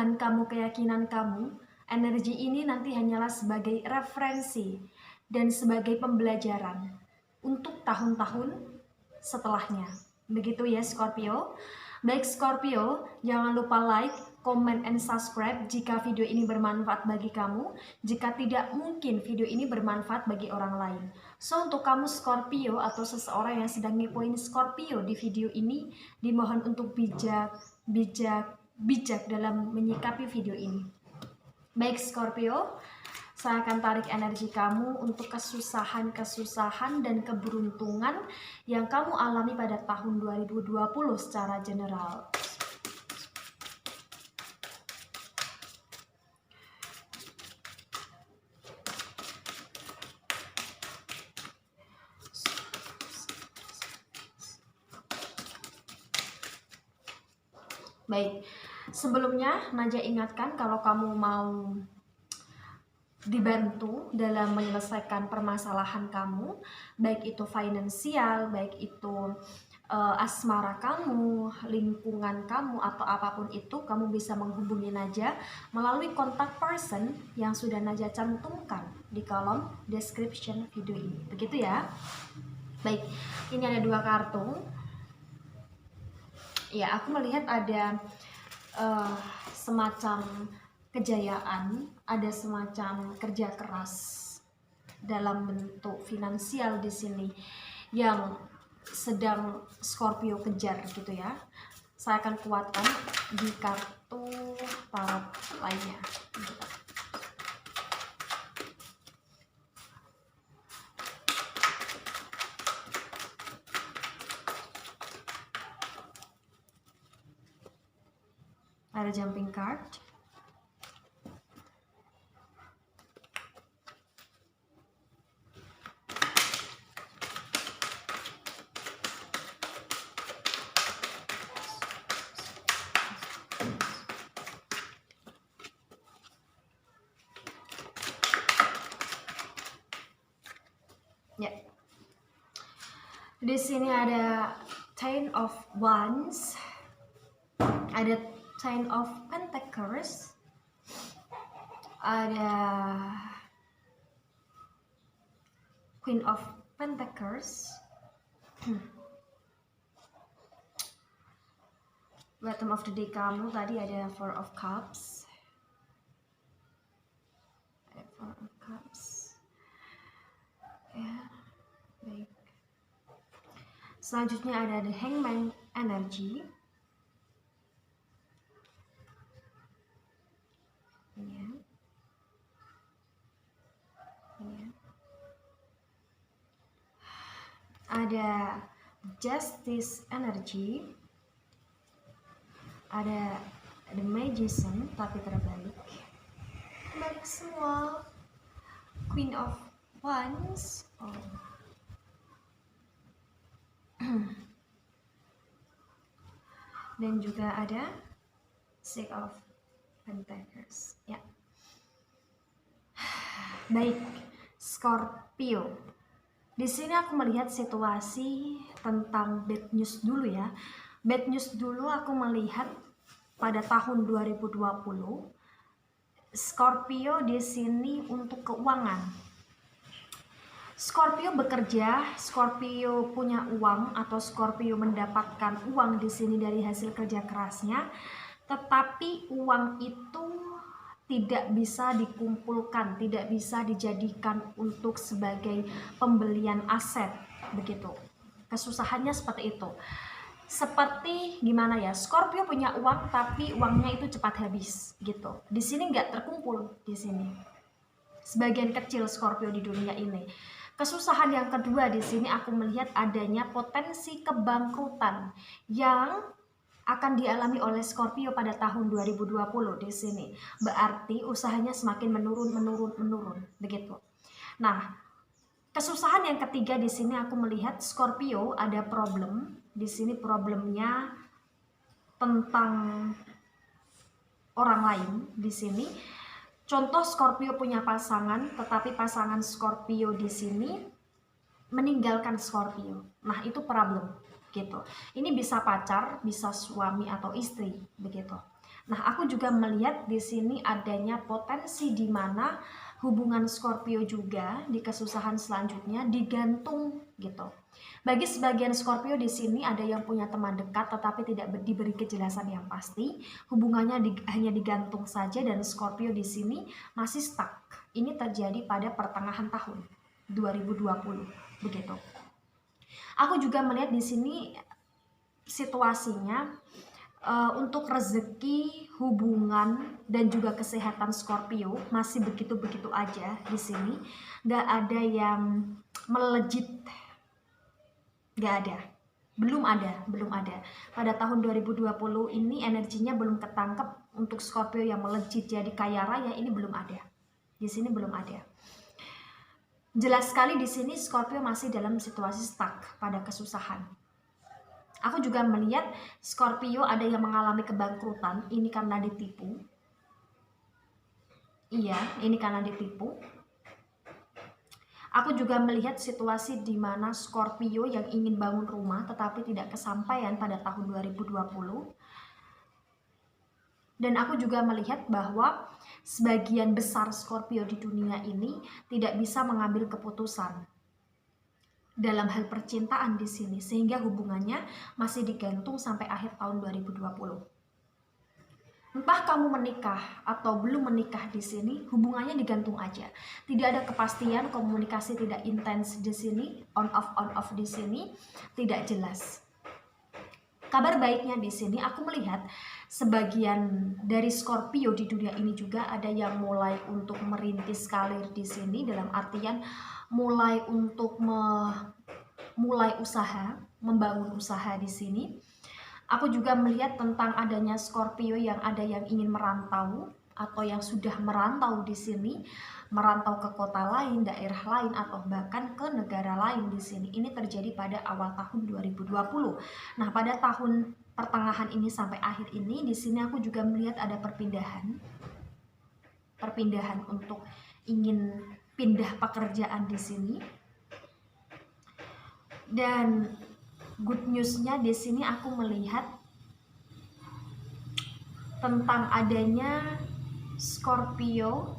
dan kamu, keyakinan kamu, energi ini nanti hanyalah sebagai referensi dan sebagai pembelajaran untuk tahun-tahun setelahnya. Begitu ya Scorpio. Baik Scorpio, jangan lupa like, comment, and subscribe jika video ini bermanfaat bagi kamu. Jika tidak, mungkin video ini bermanfaat bagi orang lain. So, untuk kamu Scorpio atau seseorang yang sedang ngepoin Scorpio di video ini, dimohon untuk bijak dalam menyikapi video ini. Baik Scorpio, saya akan tarik energi kamu untuk kesusahan dan keberuntungan yang kamu alami pada tahun 2020 secara general. Baik, sebelumnya Naja ingatkan kalau kamu mau dibantu dalam menyelesaikan permasalahan kamu, baik itu finansial, baik itu asmara kamu, lingkungan kamu, atau apapun itu, kamu bisa menghubungi Naja melalui kontak person yang sudah Naja cantumkan di kolom description video ini. Begitu ya. Baik, ini ada 2 kartu. Ya, aku melihat ada semacam kejayaan, ada semacam kerja keras dalam bentuk finansial di sini yang sedang Scorpio kejar gitu ya. Saya akan kuatkan di kartu tarot lainnya. Ada jumping card. Ya. Di sini ada Ten of Wands, ada Ten of Pentacles, ada Queen of Pentacles, bottom of the deck kamu tadi ada Four of Cups, ada Four of Cups. Ya, baik. Selanjutnya ada The Hangman Energy. Ya. Ya. Ada Justice Energy. Ada The Magician tapi terbalik. Balik semua. Queen of Wands. Dan juga ada Six of Pentacles. Ya. Baik, Scorpio. Di sini aku melihat situasi tentang bad news dulu ya. Bad news dulu aku melihat pada tahun 2020. Scorpio di sini untuk keuangan. Scorpio bekerja, Scorpio punya uang atau Scorpio mendapatkan uang di sini dari hasil kerja kerasnya, tetapi uang itu tidak bisa dikumpulkan, tidak bisa dijadikan untuk sebagai pembelian aset, begitu. Kesusahannya seperti itu. Seperti gimana ya, Scorpio punya uang tapi uangnya itu cepat habis gitu. Di sini nggak terkumpul di sini. Sebagian kecil Scorpio di dunia ini. Kesusahan yang kedua di sini aku melihat adanya potensi kebangkrutan yang akan dialami oleh Scorpio pada tahun 2020 di sini. Berarti usahanya semakin menurun begitu. Nah, kesusahan yang ketiga di sini aku melihat Scorpio ada problem. Di sini problemnya tentang orang lain di sini. Contoh Scorpio punya pasangan, tetapi pasangan Scorpio di sini meninggalkan Scorpio. Nah, itu problem gitu. Ini bisa pacar, bisa suami atau istri begitu. Nah, aku juga melihat di sini adanya potensi di mana hubungan Scorpio juga di kesusahan selanjutnya digantung gitu. Bagi sebagian Scorpio di sini ada yang punya teman dekat tetapi tidak diberi kejelasan yang pasti, hubungannya hanya digantung saja dan Scorpio di sini masih stuck. Ini terjadi pada pertengahan tahun 2020 begitu. Aku juga melihat di sini situasinya untuk rezeki, hubungan, dan juga kesehatan Scorpio masih begitu-begitu aja di sini. Nggak ada yang melejit, nggak ada. Belum ada. Pada tahun 2020 ini energinya belum ketangkep untuk Scorpio yang melejit jadi kaya raya, ini belum ada. Di sini belum ada. Jelas sekali di sini Scorpio masih dalam situasi stuck pada kesusahan. Aku juga melihat Scorpio ada yang mengalami kebangkrutan, ini karena ditipu. Iya, ini karena ditipu. Aku juga melihat situasi di mana Scorpio yang ingin bangun rumah tetapi tidak kesampaian pada tahun 2020. Dan aku juga melihat bahwa sebagian besar Scorpio di dunia ini tidak bisa mengambil keputusan dalam hal percintaan di sini, sehingga hubungannya masih digantung sampai akhir tahun 2020. Entah kamu menikah atau belum menikah di sini, hubungannya digantung aja. Tidak ada kepastian, komunikasi tidak intens di sini, on off di sini tidak jelas. Kabar baiknya di sini aku melihat sebagian dari Scorpio di dunia ini juga ada yang mulai untuk merintis karir di sini, dalam artian mulai untuk mulai usaha, membangun usaha di sini. Aku juga melihat tentang adanya Scorpio yang ada yang ingin merantau atau yang sudah merantau di sini, merantau ke kota lain, daerah lain, atau bahkan ke negara lain di sini. Ini terjadi pada awal tahun 2020. Nah, pada tahun pertengahan ini sampai akhir ini di sini aku juga melihat ada perpindahan untuk ingin pindah pekerjaan di sini. Dan good newsnya di sini aku melihat tentang adanya Scorpio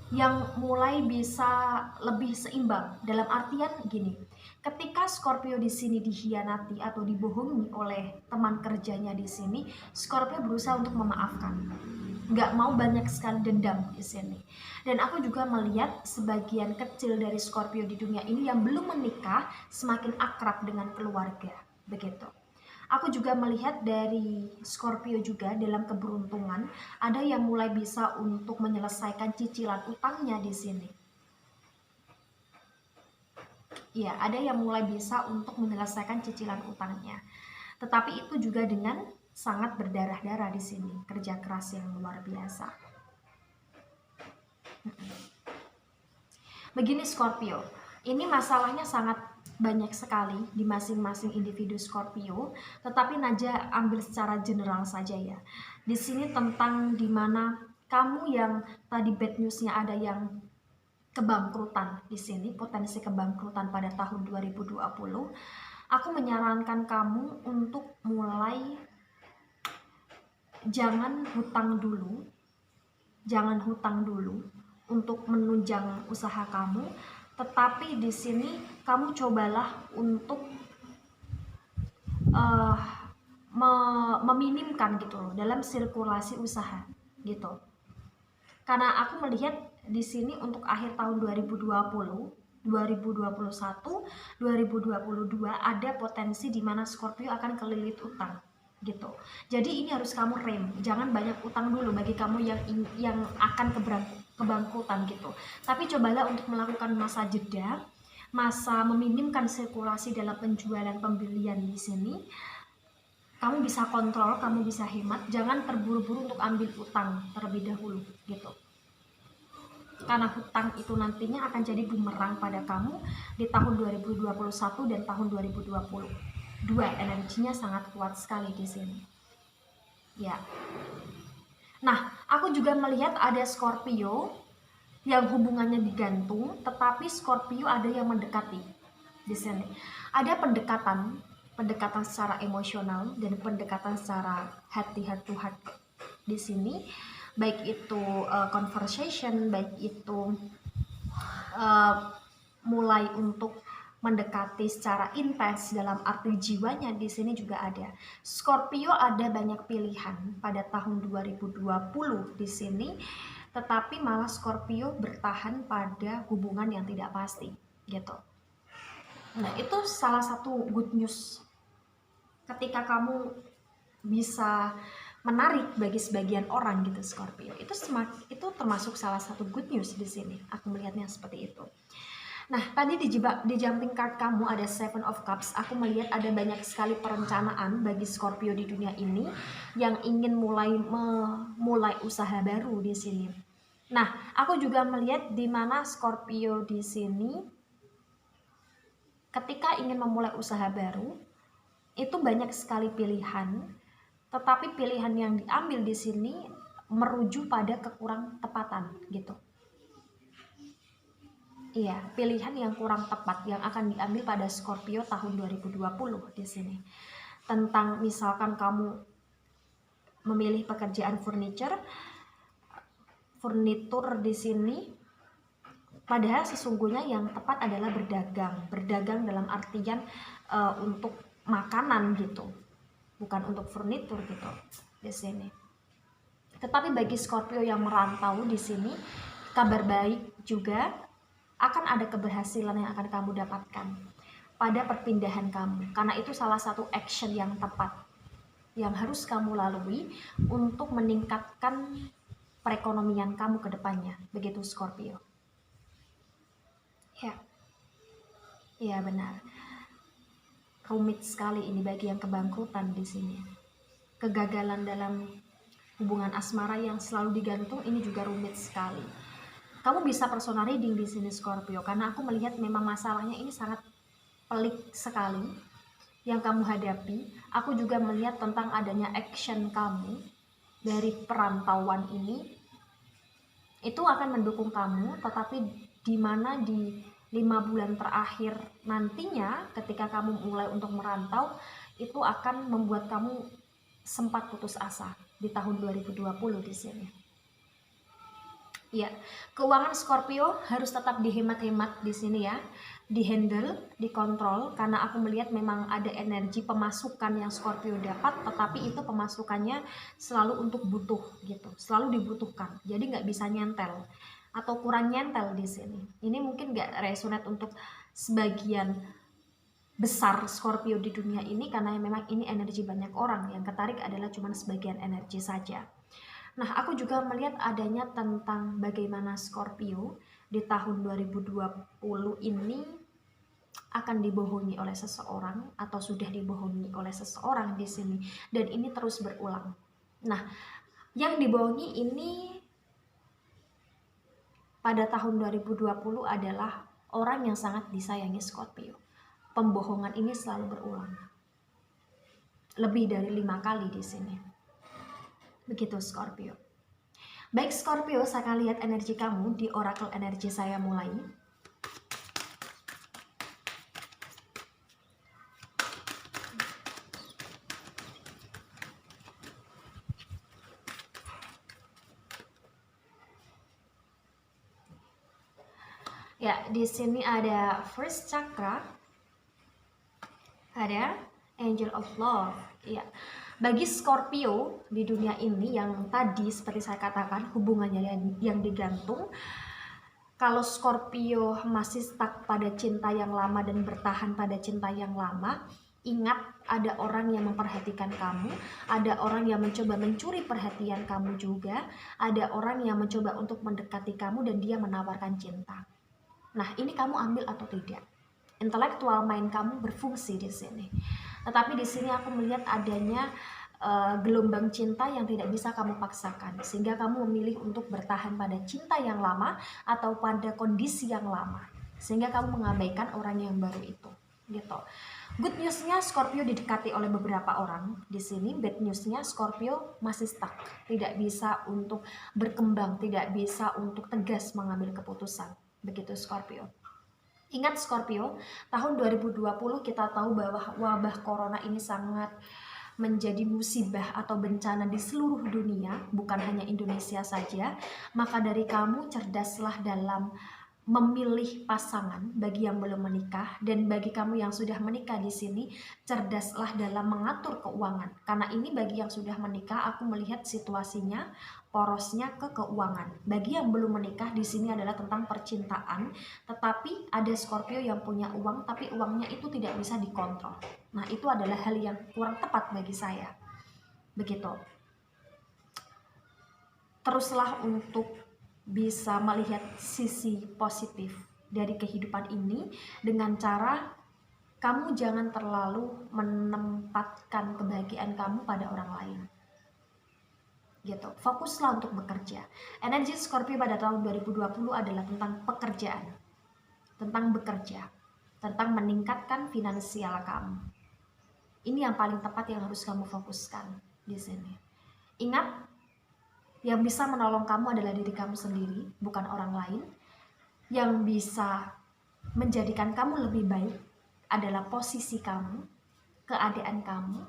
yang mulai bisa lebih seimbang. Dalam artian gini, ketika Scorpio di sini dikhianati atau dibohongi oleh teman kerjanya di sini, Scorpio berusaha untuk memaafkan. Nggak mau banyak sekali dendam di sini. Dan aku juga melihat sebagian kecil dari Scorpio di dunia ini yang belum menikah semakin akrab dengan keluarga, begitu. Aku juga melihat dari Scorpio juga dalam keberuntungan ada yang mulai bisa untuk menyelesaikan cicilan utangnya di sini. Ya, ada yang mulai bisa untuk menyelesaikan cicilan utangnya. Tetapi itu juga dengan sangat berdarah-darah di sini, kerja keras yang luar biasa. Begini Scorpio, ini masalahnya sangat banyak sekali di masing-masing individu Scorpio, tetapi Naja ambil secara general saja ya. Di sini tentang dimana kamu yang tadi bad newsnya ada yang kebangkrutan di sini, potensi kebangkrutan pada tahun 2020. Aku menyarankan kamu untuk mulai jangan hutang dulu untuk menunjang usaha kamu, tetapi di sini kamu cobalah untuk meminimkan gitu loh dalam sirkulasi usaha gitu. Karena aku melihat di sini untuk akhir tahun 2020, 2021, 2022 ada potensi di mana Scorpio akan kelilit utang gitu. Jadi ini harus kamu rem, jangan banyak utang dulu bagi kamu yang akan kebangkrutan gitu. Tapi cobalah untuk melakukan masa jeda, masa meminimkan sirkulasi dalam penjualan pembelian di sini. Kamu bisa kontrol, kamu bisa hemat, jangan terburu-buru untuk ambil utang terlebih dahulu gitu. Karena hutang itu nantinya akan jadi bumerang pada kamu di tahun 2021 dan tahun 2020. Dua energinya sangat kuat sekali di sini. Ya. Nah, aku juga melihat ada Scorpio yang hubungannya digantung, tetapi Scorpio ada yang mendekati di sini. Ada pendekatan secara emosional dan pendekatan secara heart to heart di sini, baik itu conversation, baik itu mulai untuk mendekati secara intens dalam arti jiwanya di sini juga ada. Scorpio ada banyak pilihan pada tahun 2020 di sini, tetapi malah Scorpio bertahan pada hubungan yang tidak pasti gitu. Nah, itu salah satu good news ketika kamu bisa menarik bagi sebagian orang gitu Scorpio. Itu termasuk salah satu good news di sini. Aku melihatnya seperti itu. Nah, tadi di jumping card kamu ada Seven of Cups. Aku melihat ada banyak sekali perencanaan bagi Scorpio di dunia ini yang ingin mulai usaha baru di sini. Nah, aku juga melihat di mana Scorpio di sini ketika ingin memulai usaha baru itu banyak sekali pilihan, tetapi pilihan yang diambil di sini merujuk pada kekurang tepatan gitu. Iya, pilihan yang kurang tepat yang akan diambil pada Scorpio tahun 2020 di sini. Tentang misalkan kamu memilih pekerjaan furnitur di sini, padahal sesungguhnya yang tepat adalah berdagang dalam artian untuk makanan gitu, bukan untuk furnitur gitu di sini. Tetapi bagi Scorpio yang merantau di sini, kabar baik juga akan ada keberhasilan yang akan kamu dapatkan pada perpindahan kamu, karena itu salah satu action yang tepat yang harus kamu lalui untuk meningkatkan perekonomian kamu ke depannya, begitu Scorpio. Ya benar. Rumit sekali ini bagi yang kebangkrutan di sini. Kegagalan dalam hubungan asmara yang selalu digantung ini juga rumit sekali. Kamu bisa personal reading di sini Scorpio, karena aku melihat memang masalahnya ini sangat pelik sekali yang kamu hadapi. Aku juga melihat tentang adanya action kamu dari perantauan ini, itu akan mendukung kamu, tetapi di mana di 5 bulan terakhir nantinya ketika kamu mulai untuk merantau, itu akan membuat kamu sempat putus asa di tahun 2020 di sini. Ya, keuangan Scorpio harus tetap dihemat-hemat di sini ya, dihandle, dikontrol, karena aku melihat memang ada energi pemasukan yang Scorpio dapat, tetapi itu pemasukannya selalu untuk butuh gitu, selalu dibutuhkan, jadi nggak bisa nyentel atau kurang nyentel di sini. Ini mungkin nggak resonate untuk sebagian besar Scorpio di dunia ini, karena memang ini energi banyak orang, yang ketarik adalah cuma sebagian energi saja. Nah, aku juga melihat adanya tentang bagaimana Scorpio di tahun 2020 ini akan dibohongi oleh seseorang atau sudah dibohongi oleh seseorang di sini, dan ini terus berulang. Nah, yang dibohongi ini pada tahun 2020 adalah orang yang sangat disayangi Scorpio. Pembohongan ini selalu berulang. Lebih dari 5 kali di sini. Begitu Scorpio. Baik Scorpio, saya akan lihat energi kamu di oracle energi saya mulai. Ya, di sini ada first chakra, ada angel of love. Ya, bagi Scorpio di dunia ini yang tadi seperti saya katakan hubungannya yang digantung, kalau Scorpio masih stuck pada cinta yang lama dan bertahan pada cinta yang lama, ingat ada orang yang memperhatikan kamu, ada orang yang mencoba mencuri perhatian kamu juga, ada orang yang mencoba untuk mendekati kamu dan dia menawarkan cinta. Nah, ini kamu ambil atau tidak? Intelektual mind kamu berfungsi di sini. Tetapi di sini aku melihat adanya gelombang cinta yang tidak bisa kamu paksakan, sehingga kamu memilih untuk bertahan pada cinta yang lama atau pada kondisi yang lama, sehingga kamu mengabaikan orang yang baru itu gitu. Good newsnya Scorpio didekati oleh beberapa orang di sini. Bad newsnya Scorpio masih stuck, tidak bisa untuk berkembang, tidak bisa untuk tegas mengambil keputusan. Begitu Scorpio. Ingat Scorpio, tahun 2020 kita tahu bahwa wabah corona ini sangat menjadi musibah atau bencana di seluruh dunia, bukan hanya Indonesia saja, maka dari kamu cerdaslah dalam memilih pasangan bagi yang belum menikah, dan bagi kamu yang sudah menikah di sini cerdaslah dalam mengatur keuangan, karena ini bagi yang sudah menikah aku melihat situasinya porosnya ke keuangan. Bagi yang belum menikah di sini adalah tentang percintaan, tetapi ada Scorpio yang punya uang tapi uangnya itu tidak bisa dikontrol. Nah, itu adalah hal yang kurang tepat bagi saya. Begitu. Teruslah untuk bisa melihat sisi positif dari kehidupan ini dengan cara kamu jangan terlalu menempatkan kebahagiaan kamu pada orang lain. Gitu. Fokuslah untuk bekerja. Energi Scorpio pada tahun 2020 adalah tentang pekerjaan, tentang bekerja, tentang meningkatkan finansial kamu. Ini yang paling tepat yang harus kamu fokuskan di sini. Ingat, yang bisa menolong kamu adalah diri kamu sendiri, bukan orang lain. Yang bisa menjadikan kamu lebih baik adalah posisi kamu, keadaan kamu.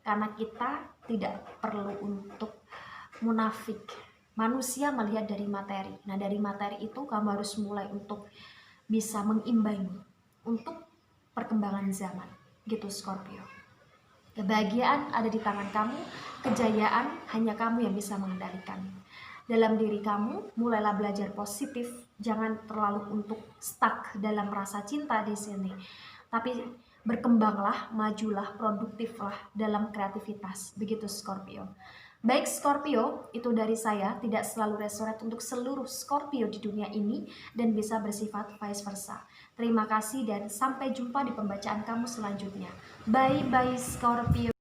Karena kita tidak perlu untuk munafik. Manusia melihat dari materi. Nah, dari materi itu kamu harus mulai untuk bisa mengimbangi untuk perkembangan zaman. Gitu Scorpio. Kebahagiaan ada di tangan kamu, kejayaan hanya kamu yang bisa mengendalikan. Dalam diri kamu, mulailah belajar positif, jangan terlalu untuk stuck dalam rasa cinta di sini. Tapi berkembanglah, majulah, produktiflah dalam kreativitas. Begitu Scorpio. Baik Scorpio, itu dari saya, tidak selalu resonate untuk seluruh Scorpio di dunia ini dan bisa bersifat vice versa. Terima kasih dan sampai jumpa di pembacaan kamu selanjutnya. Bye bye Scorpio.